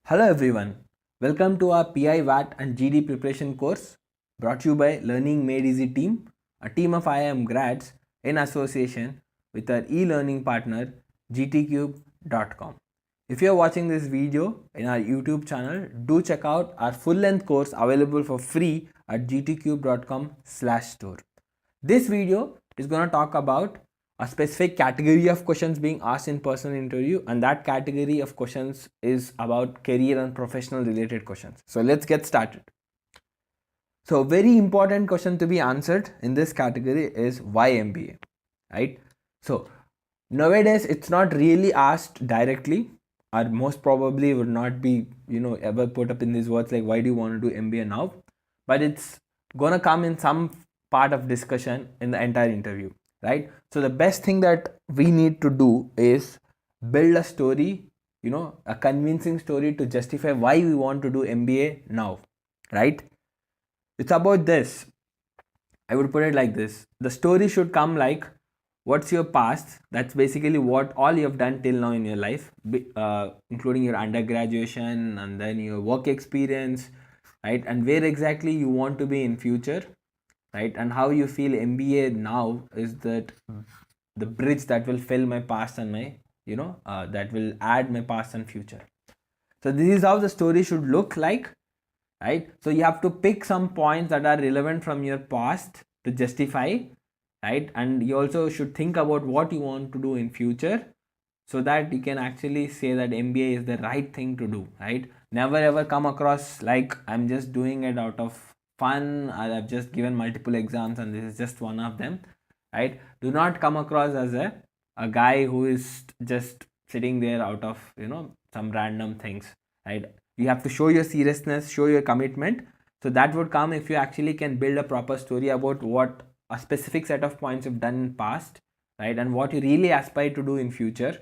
Hello everyone, welcome to our PI VAT and GD preparation course brought to you by Learning Made Easy team, a team of IIM grads in association with our e-learning partner gtcube.com. If you are watching this video in our YouTube channel, do check out our full-length course available for free at gtcube.com/store. This video is going to talk about a specific category of questions being asked in personal interview, and that category of questions is about career and professional related questions. So let's get started. So very important question to be answered in this category is why MBA, right? So nowadays it's not really asked directly, or most probably would not be ever put up in these words like why do you want to do MBA now, but it's gonna come in some part of discussion in the entire interview, right? So the best thing that we need to do is build a story, a convincing story to justify why we want to do MBA now, right? It's about this. I would put it like this: the story should come like, what's your past? That's basically what all you have done till now in your life, including your undergraduation and then your work experience, right? And where exactly you want to be in future, right? And how you feel MBA now is that the bridge that will fill my past and my that will add my past and future. So this is how the story should look like, right? So you have to pick some points that are relevant from your past to justify, right? And you also should think about what you want to do in future, so that you can actually say that MBA is the right thing to do, right? Never ever come across like I'm just doing it out of fun, or I've just given multiple exams and this is just one of them, right? Do not come across as a guy who is just sitting there out of some random things, right? You have to show your seriousness, show your commitment. So that would come if you actually can build a proper story about what a specific set of points you've done in past, right? And what you really aspire to do in future,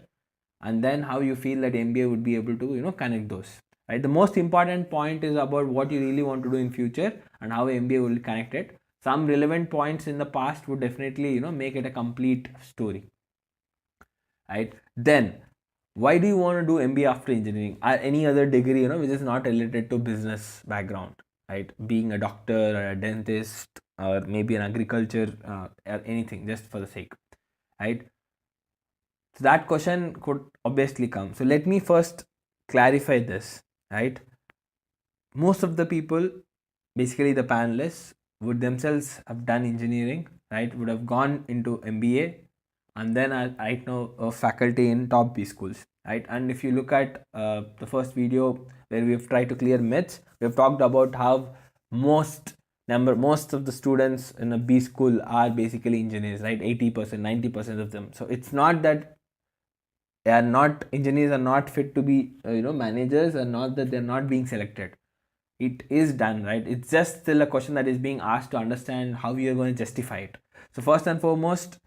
and then how you feel that MBA would be able to connect those, right? The most important point is about what you really want to do in future and how MBA will connect it. Some relevant points in the past would definitely make it a complete story, right? Then why do you want to do MBA after engineering or any other degree which is not related to business background, right? Being a doctor or a dentist or maybe an agriculture or anything, just for the sake, right? So that question could obviously come. So let me first clarify this, right? Most of the people, basically the panelists, would themselves have done engineering, right? Would have gone into MBA and then are right now a faculty in top B schools, right? And if you look at the first video where we've tried to clear myths, we've talked about how most of the students in a B school are basically engineers, right? 80%, 90% of them. So it's not that they are not, engineers are not fit to be managers, and not that they're not being selected. It is done, right? It's just still a question that is being asked to understand how you're going to justify it. So first and foremost,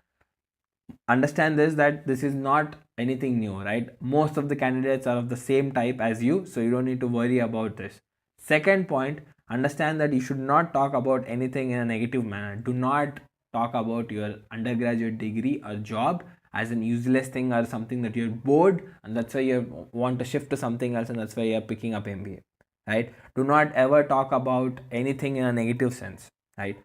understand this, that this is not anything new, right? Most of the candidates are of the same type as you, so you don't need to worry about this. Second point, understand that you should not talk about anything in a negative manner. Do not talk about your undergraduate degree or job as an useless thing or something that you're bored and that's why you want to shift to something else and that's why you're picking up MBA, right? Do not ever talk about anything in a negative sense, right?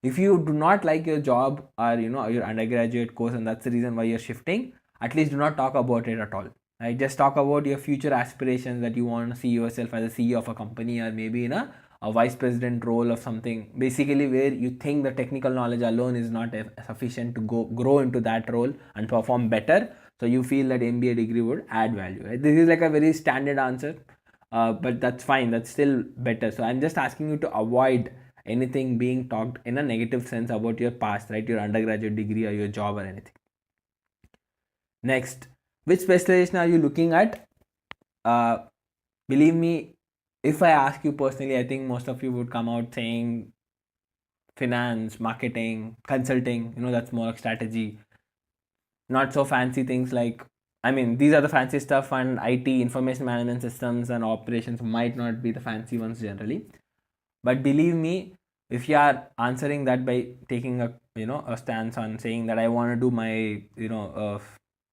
If you do not like your job or your undergraduate course and that's the reason why you're shifting, at least do not talk about it at all, right? Just talk about your future aspirations, that you want to see yourself as a CEO of a company or maybe in a vice president role of something, basically where you think the technical knowledge alone is not sufficient to grow into that role and perform better, so you feel that MBA degree would add value, right? This is like a very standard answer, but that's fine, that's still better. So I'm just asking you to avoid anything being talked in a negative sense about your past, right? Your undergraduate degree or your job or anything. Next, which specialization are you looking at? Believe me, if I ask you personally, I think most of you would come out saying finance, marketing, consulting, that's more like strategy. Not so fancy things like, I mean, these are the fancy stuff, and IT, information management systems and operations might not be the fancy ones generally. But believe me, if you are answering that by taking a stance on saying that I want to do my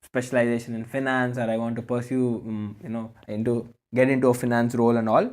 specialization in finance, or I want to pursue into get into a finance role and all,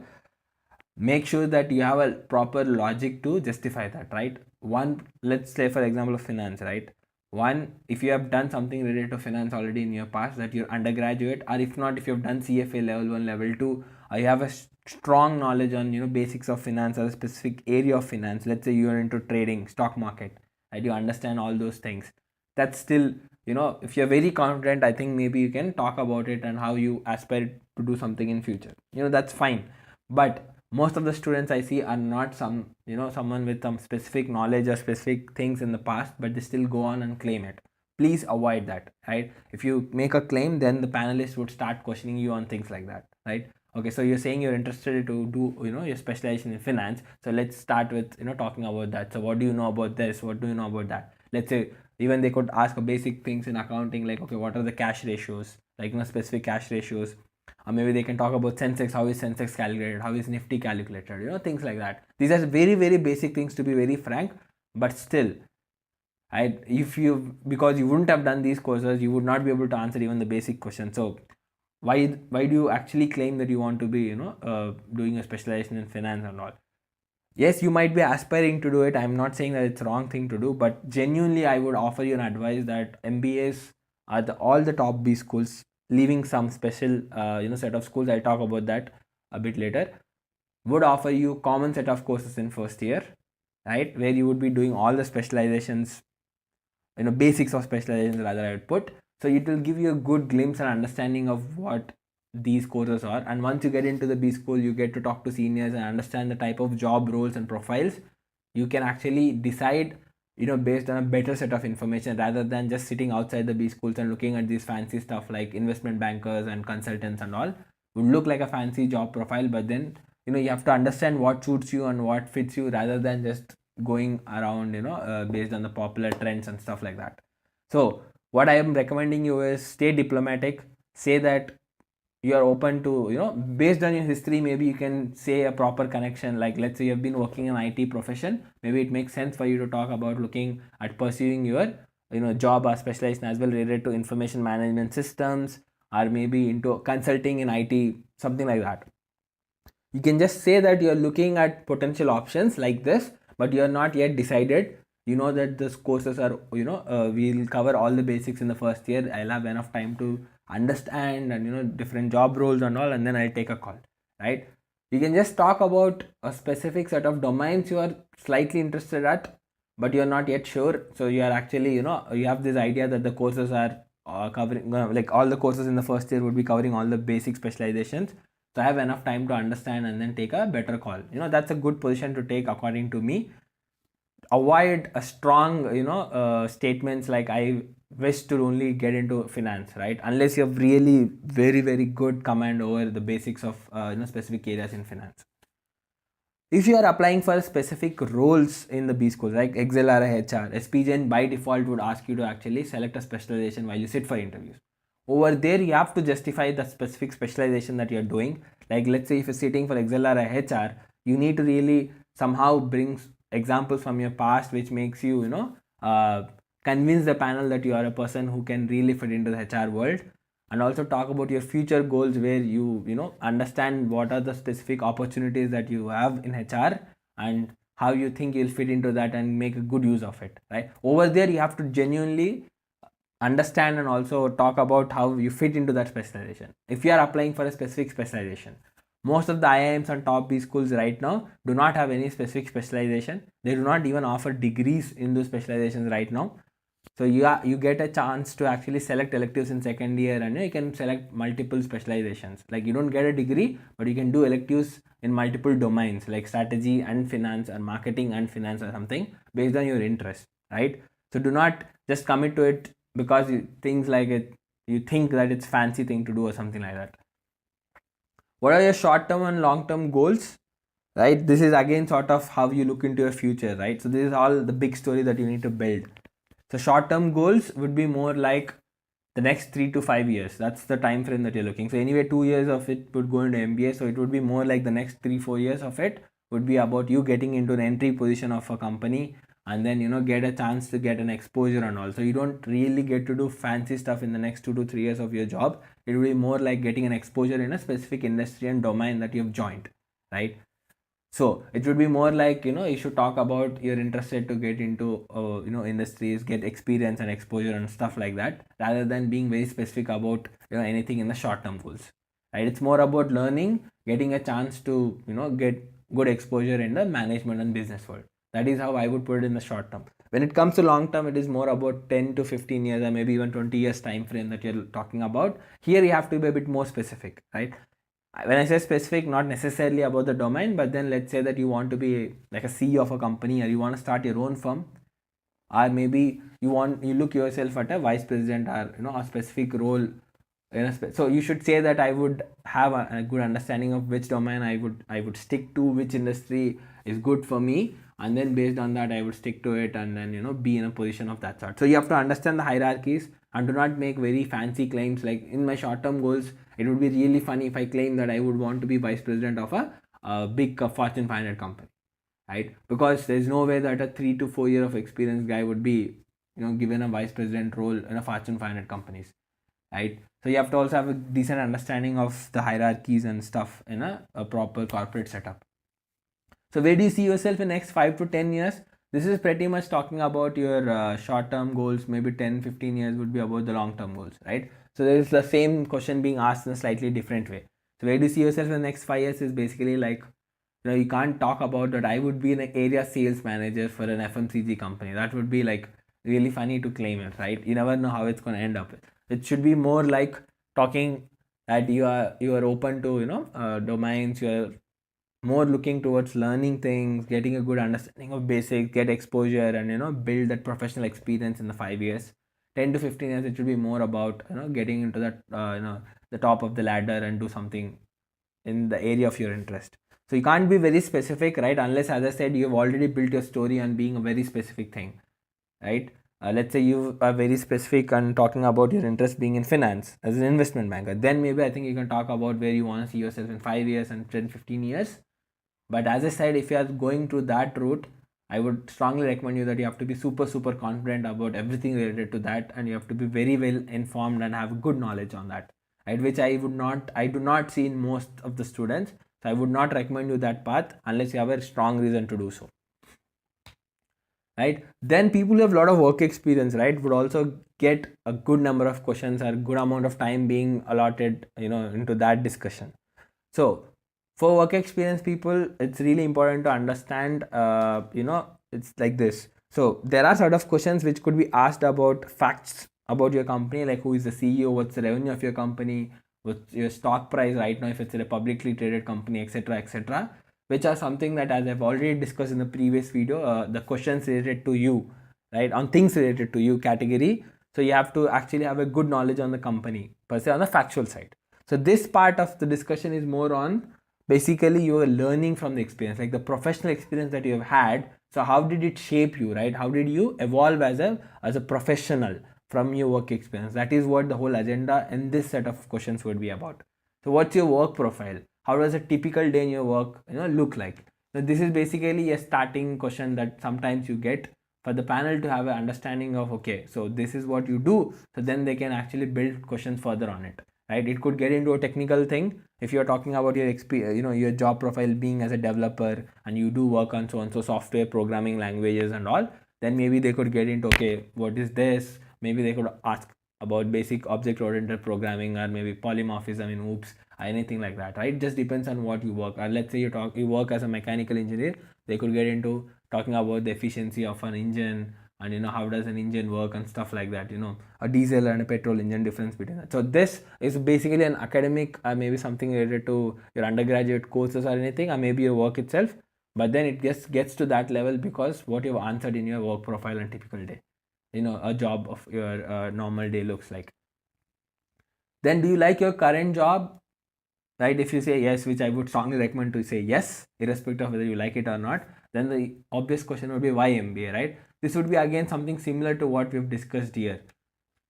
make sure that you have a proper logic to justify that, right? One, let's say for example of finance, right? One, if you have done something related to finance already in your past, that you're undergraduate, or if not, if you've done CFA level 1, level 2, or you have a strong knowledge on basics of finance or a specific area of finance. Let's say you are into trading, stock market, right? You understand all those things. That's still, if you're very confident, I think maybe you can talk about it and how you aspire to do something in future. That's fine. But most of the students I see are not someone with some specific knowledge or specific things in the past, but they still go on and claim it. Please avoid that, right? If you make a claim, then the panelists would start questioning you on things like that, right? Okay, so you're saying you're interested to do your specialization in finance, so let's start with talking about that. So what do you know about this, what do you know about that? Let's say even they could ask a basic things in accounting, like, okay, what are the cash ratios, like specific cash ratios, or maybe they can talk about Sensex, how is Sensex calculated, how is Nifty calculated, things like that. These are very, very basic things, to be very frank, but still, if you, because you wouldn't have done these courses, you would not be able to answer even the basic questions. So why do you actually claim that you want to be doing a specialization in finance and all? Yes, you might be aspiring to do it. I'm not saying that it's a wrong thing to do, but genuinely I would offer you an advice that MBAs are all the top B schools, leaving some special set of schools, I'll talk about that a bit later, would offer you common set of courses in first year, right, where you would be doing all the specializations, basics of specializations rather, I would put. So it will give you a good glimpse and understanding of what these courses are. And once you get into the B school, you get to talk to seniors and understand the type of job roles and profiles. You can actually decide based on a better set of information, rather than just sitting outside the B schools and looking at these fancy stuff like investment bankers and consultants and all. Would look like a fancy job profile, but then you have to understand what suits you and what fits you, rather than just going around based on the popular trends and stuff like that. So what I am recommending you is stay diplomatic, say that you are open to based on your history, maybe you can say a proper connection, like let's say you have been working in IT profession, maybe it makes sense for you to talk about looking at pursuing your job or specialization as well, related to information management systems, or maybe into consulting in IT, something like that. You can just say that you're looking at potential options like this, but you're not yet decided. That these courses are we'll cover all the basics in the first year. I'll have enough time to understand and different job roles and all, and then I'll take a call, right? You can just talk about a specific set of domains you are slightly interested at, but you're not yet sure. So you are actually you have this idea that the courses are covering like all the courses in the first year would be covering all the basic specializations. So I have enough time to understand and then take a better call. That's a good position to take according to me. Avoid a strong statements like I wish to only get into finance, right? Unless you have really very, very good command over the basics of specific areas in finance. If you are applying for specific roles in the B school, like Excel or HR, SPGen by default would ask you to actually select a specialization while you sit for interviews. Over there, you have to justify the specific specialization that you're doing. Like let's say if you're sitting for Excel or HR, you need to really somehow bring examples from your past, which makes you convince the panel that you are a person who can really fit into the HR world. And also talk about your future goals, where you understand what are the specific opportunities that you have in HR and how you think you'll fit into that and make a good use of it, right? Over there, you have to genuinely understand and also talk about how you fit into that specialization. If you are applying for a specific specialization, most of the IIMs and top B schools right now do not have any specific specialization. They do not even offer degrees in those specializations right now. So you get a chance to actually select electives in second year, and you can select multiple specializations. Like you don't get a degree, but you can do electives in multiple domains like strategy and finance, and marketing and finance, or something based on your interest, right? So do not just commit to it because you think that it's fancy thing to do or something like that. What are your short-term and long-term goals? Right, this is again sort of how you look into your future, right? So this is all the big story that you need to build. So short-term goals would be more like the next 3 to 5 years. That's the time frame that you're looking. So anyway, 2 years of it would go into MBA. So it would be more like the next 3-4 years of it would be about you getting into an entry position of a company, and then get a chance to get an exposure and all. So you don't really get to do fancy stuff in the next 2 to 3 years of your job. It will be more like getting an exposure in a specific industry and domain that you've joined, right? So it would be more like you should talk about you're interested to get into industries, get experience and exposure and stuff like that, rather than being very specific about anything in the short term goals, right? It's more about learning, getting a chance to get good exposure in the management and business world. That is how I would put it in the short term. When it comes to long term, it is more about 10 to 15 years or maybe even 20 years time frame that you're talking about. Here you have to be a bit more specific, right? When I say specific, not necessarily about the domain, but then let's say that you want to be like a CEO of a company, or you want to start your own firm, or maybe you look yourself at a vice president, or a specific role so you should say that I would have a good understanding of which domain I would stick to, which industry is good for me, and then based on that I would stick to it, and then be in a position of that sort. So you have to understand the hierarchies and do not make very fancy claims. Like in my short term goals, it would be really funny if I claim that I would want to be vice president of a big Fortune 500 company, right? Because there's no way that a 3 to 4 year of experience guy would be given a vice president role in a Fortune 500 companies, right? So you have to also have a decent understanding of the hierarchies and stuff in a proper corporate setup. So where do you see yourself in next 5 to 10 years? This is pretty much talking about your short-term goals. Maybe 10-15 years would be about the long-term goals, right? So there is the same question being asked in a slightly different way. So where do you see yourself in the next 5 years is basically like, you can't talk about that I would be an area sales manager for an FMCG company. That would be like really funny to claim it, right? You never know how it's going to end up. It should be more like talking that you are open to domains. You're more looking towards learning things, getting a good understanding of basics, get exposure, and build that professional experience in the 5 years. 10 to 15 years, it should be more about getting into that the top of the ladder and do something in the area of your interest. So you can't be very specific, right? Unless, as I said, you've already built your story on being a very specific thing, right? Let's say you are very specific and talking about your interest being in finance as an investment banker. Then maybe I think you can talk about where you want to see yourself in 5 years and 10, 15 years. But as I said, if you are going through that route, I would strongly recommend you that you have to be super, super confident about everything related to that, and you have to be very well informed and have good knowledge on that, right? Which I do not see in most of the students. So I would not recommend you that path unless you have a strong reason to do so, right? Then people who have a lot of work experience, right, would also get a good number of questions or good amount of time being allotted into that discussion. So for work experience people, it's really important to understand it's like this. So there are sort of questions which could be asked about facts about your company, like who is the CEO, what's the revenue of your company, what's your stock price right now if it's a publicly traded company, etc., etc., which are something that, as I've already discussed in the previous video, the questions related to you, right, on things related to you category. So you have to actually have a good knowledge on the company per se on the factual side. So this part of the discussion is more on basically you are learning from the experience, like the professional experience that you have had. So how did it shape you, right? How did you evolve as a professional from your work experience? That is what the whole agenda in this set of questions would be about. So what's your work profile? How does a typical day in your work look like? So this is basically a starting question that sometimes you get for the panel to have an understanding of, okay, so this is what you do, so then they can actually build questions further on it, right? It could get into a technical thing if you're talking about your your job profile being as a developer and you do work on so and so software programming languages and all. Then maybe they could get into, okay, what is this? Maybe they could ask about basic object oriented programming, or maybe polymorphism in OOPS, anything like that, right? It just depends on what you work. Or let's say you work as a mechanical engineer, they could get into talking about the efficiency of an engine, and how does an engine work and stuff like that, a diesel and a petrol engine, difference between that. So this is basically an academic, maybe something related to your undergraduate courses or anything, or maybe your work itself, but then it just gets to that level because what you've answered in your work profile and typical day, a job of your normal day looks like. Then do you like your current job, right? If you say yes, which I would strongly recommend to say yes, irrespective of whether you like it or not, then the obvious question would be why MBA, right? This would be again something similar to what we've discussed here.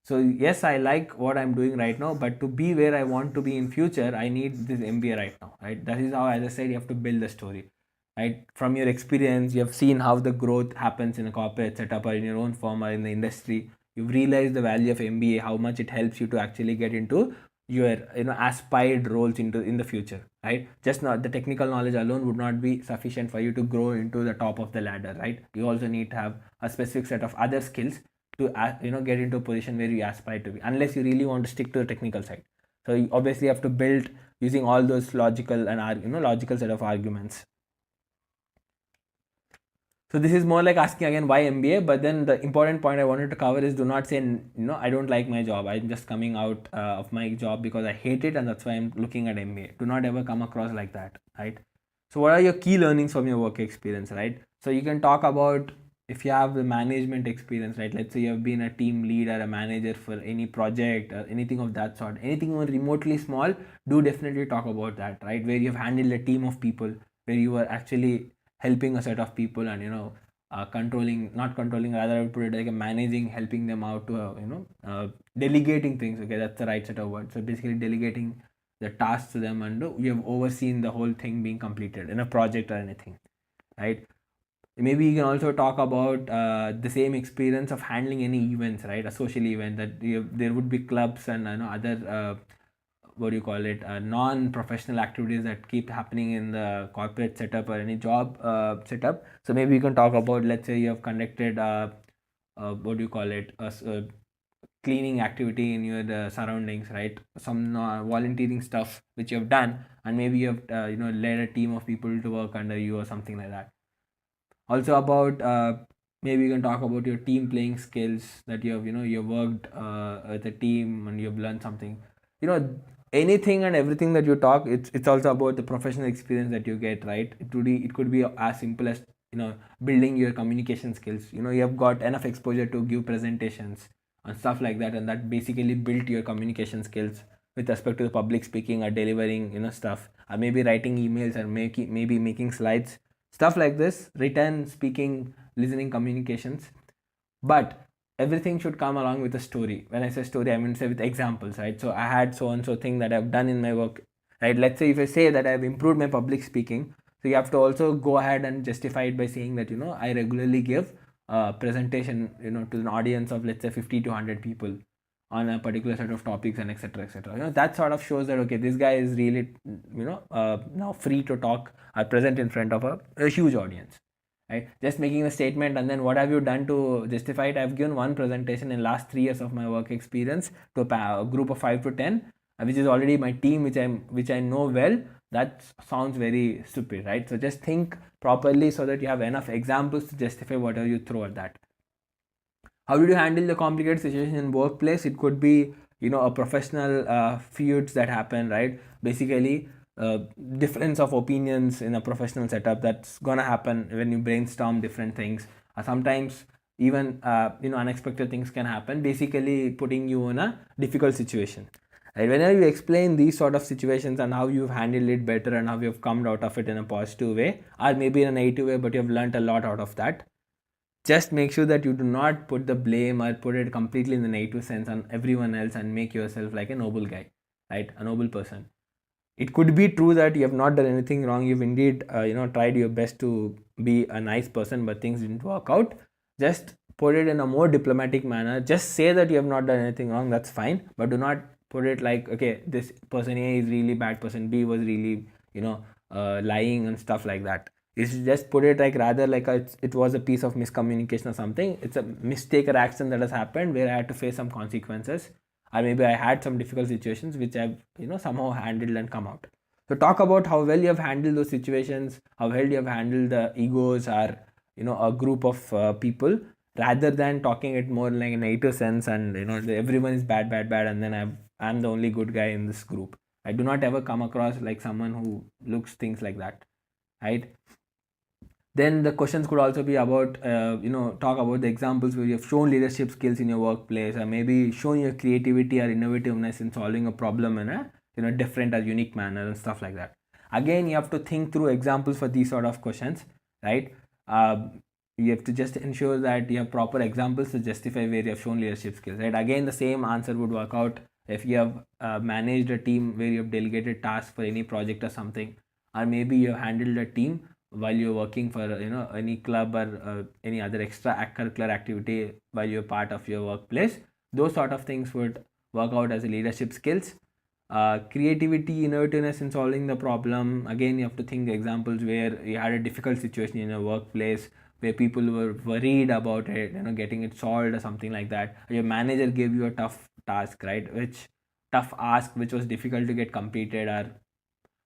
So yes, I like what I'm doing right now, but to be where I want to be in future, I need this MBA right now, right? That is how, as I said, you have to build the story. right? From your experience, you have seen how the growth happens in a corporate setup or in your own firm or in the industry. You've realized the value of MBA, how much it helps you to actually get into your aspired roles in the future, right? Just not the technical knowledge alone would not be sufficient for you to grow into the top of the ladder, right? You also need to have a specific set of other skills to get into a position where you aspire to be, unless you really want to stick to the technical side. So you obviously have to build using all those logical and logical set of arguments. So this is more like asking again why MBA, but then the important point I wanted to cover is do not say I don't like my job. I'm just coming out of my job because I hate it and that's why I'm looking at MBA. Do not ever come across like that, right? So what are your key learnings from your work experience, right? So you can talk about if you have the management experience, right? Let's say you have been a team lead or a manager for any project or anything of that sort, anything even remotely small, do definitely talk about that, right? Where you've handled a team of people, where you were actually helping a set of people and controlling, not controlling, rather I would put it like a managing, helping them out to delegating things. Okay, that's the right set of words. So basically delegating the tasks to them and you have overseen the whole thing being completed in a project or anything, right? Maybe you can also talk about the same experience of handling any events, right? A social event that there would be clubs and other what do you call it, non-professional activities that keep happening in the corporate setup or any job setup. So maybe you can talk about, let's say you have conducted what do you call it, a cleaning activity in your surroundings, right? Some volunteering stuff which you have done, and maybe you have led a team of people to work under you or something like that. Also about maybe you can talk about your team playing skills, that you have you've worked with a team and you've learned something. Anything and everything that you talk, it's also about the professional experience that you get, right? It could be as simple as building your communication skills. You have got enough exposure to give presentations and stuff like that, and that basically built your communication skills with respect to the public speaking or delivering stuff, or maybe writing emails or maybe making slides, stuff like this, written, speaking, listening, communications. But everything should come along with a story. When I say story, I mean say with examples, right? So I had so and so thing that I've done in my work, right? Let's say if I say that I've improved my public speaking, so you have to also go ahead and justify it by saying that I regularly give a presentation to an audience of, let's say, 50 to 100 people on a particular set of topics, and etc etc. That sort of shows that okay, this guy is really now free to talk or present in front of a huge audience, right? Just making a statement and then what have you done to justify it? I've given one presentation in last 3 years of my work experience to a group of 5 to 10, which is already my team, which I know well. That sounds very stupid, right? So just think properly so that you have enough examples to justify whatever you throw at that. How did you handle the complicated situation in workplace? It could be a professional feuds that happen, right? Basically difference of opinions in a professional setup, that's gonna happen when you brainstorm different things. Sometimes even unexpected things can happen, basically putting you in a difficult situation, right? Whenever you explain these sort of situations and how you've handled it better and how you've come out of it in a positive way or maybe in a negative way, but you've learned a lot out of that, just make sure that you do not put the blame or put it completely in the negative sense on everyone else and make yourself like a noble guy, right? A noble person. It could be true that you have not done anything wrong. You've indeed tried your best to be a nice person, but things didn't work out. Just put it in a more diplomatic manner. Just say that you have not done anything wrong, that's fine, but do not put it like, okay, this person A is really bad, person B was really lying and stuff like that. You should just put it like rather like it was a piece of miscommunication or something. It's a mistake or action that has happened where I had to face some consequences, or maybe I had some difficult situations which I've somehow handled and come out. So talk about how well you have handled those situations, how well you have handled the egos or a group of people, rather than talking it more like a negative sense and everyone is bad and then I'm the only good guy in this group. I do not ever come across like someone who looks things like that, right? Then the questions could also be about talk about the examples where you have shown leadership skills in your workplace, or maybe shown your creativity or innovativeness in solving a problem in a different or unique manner and stuff like that. Again, you have to think through examples for these sort of questions, right? You have to just ensure that you have proper examples to justify where you have shown leadership skills, right? Again, the same answer would work out if you have managed a team where you have delegated tasks for any project or something, or maybe you have handled a team while you're working for any club or any other extra curricular activity while you're part of your workplace. Those sort of things would work out as a leadership skills. Creativity, innovativeness in solving the problem. Again, you have to think examples where you had a difficult situation in your workplace where people were worried about it, getting it solved or something like that. Your manager gave you a tough task, right? Which tough ask, which was difficult to get completed, or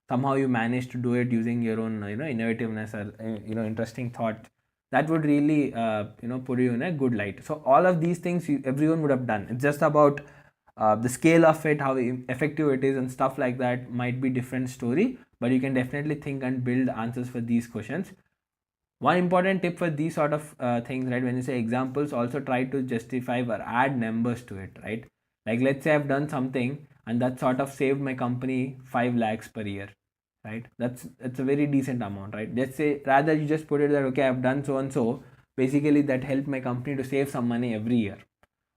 somehow you managed to do it using your own innovativeness or interesting thought. That would really put you in a good light. So all of these things everyone would have done. It's just about the scale of it, how effective it is and stuff like that might be different story, but you can definitely think and build answers for these questions. One important tip for these sort of things, right, when you say examples, also try to justify or add numbers to it, right? Like let's say I've done something and that sort of saved my company 5 lakhs per year, right? That's a very decent amount, right? Let's say rather you just put it that okay, I've done so and so, basically that helped my company to save some money every year.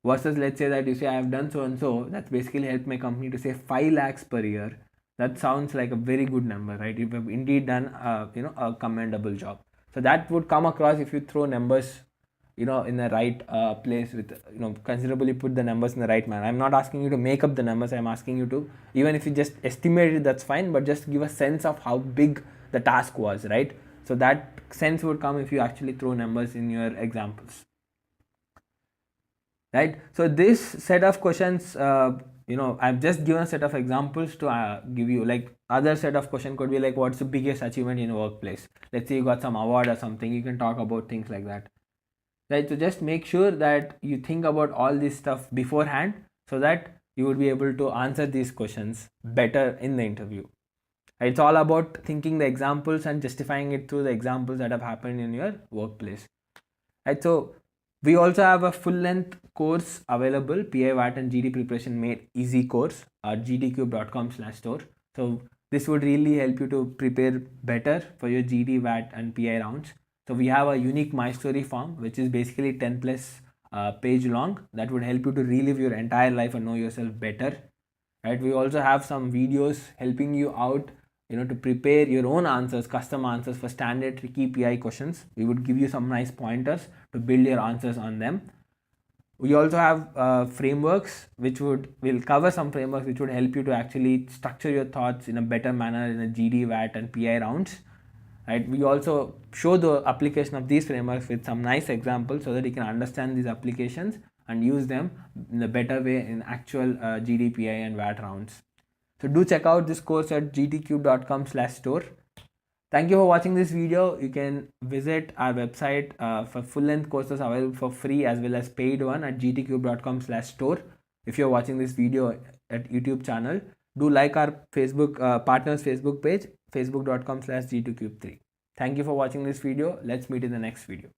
Versus let's say that you say I have done so and so, that's basically helped my company to save 5 lakhs per year. That sounds like a very good number, right? You have indeed done a commendable job. So that would come across if you throw numbers in the right place with considerably put the numbers in the right manner. I'm not asking you to make up the numbers. I'm asking you to, even if you just estimate it, that's fine, but just give a sense of how big the task was, right? So that sense would come if you actually throw numbers in your examples, right? So this set of questions, I've just given a set of examples to give you. Like other set of question could be like, what's the biggest achievement in a workplace? Let's say you got some award or something, you can talk about things like that, right? So just make sure that you think about all this stuff beforehand so that you would be able to answer these questions better in the interview. It's all about thinking the examples and justifying it through the examples that have happened in your workplace, right? So we also have a full length course available, PI VAT and GD preparation made easy course at gdcube.com/store. So this would really help you to prepare better for your GD, VAT and PI rounds. So we have a unique My Story form, which is basically 10 plus page long, that would help you to relive your entire life and know yourself better, right? We also have some videos helping you out to prepare your own answers, custom answers for standard tricky PI questions. We would give you some nice pointers to build your answers on them. We also have frameworks which will cover some frameworks which would help you to actually structure your thoughts in a better manner in a GD, VAT and PI rounds, right? We also show the application of these frameworks with some nice examples so that you can understand these applications and use them in a better way in actual GD, PI and VAT rounds. So do check out this course at gtcube.com/store. Thank you for watching this video. You can visit our website for full length courses available for free as well as paid one at gtcube.com/store. If you're watching this video at YouTube channel, do like our Facebook partners Facebook page, facebook.com/g2cube3. Thank you for watching this video. Let's meet in the next video.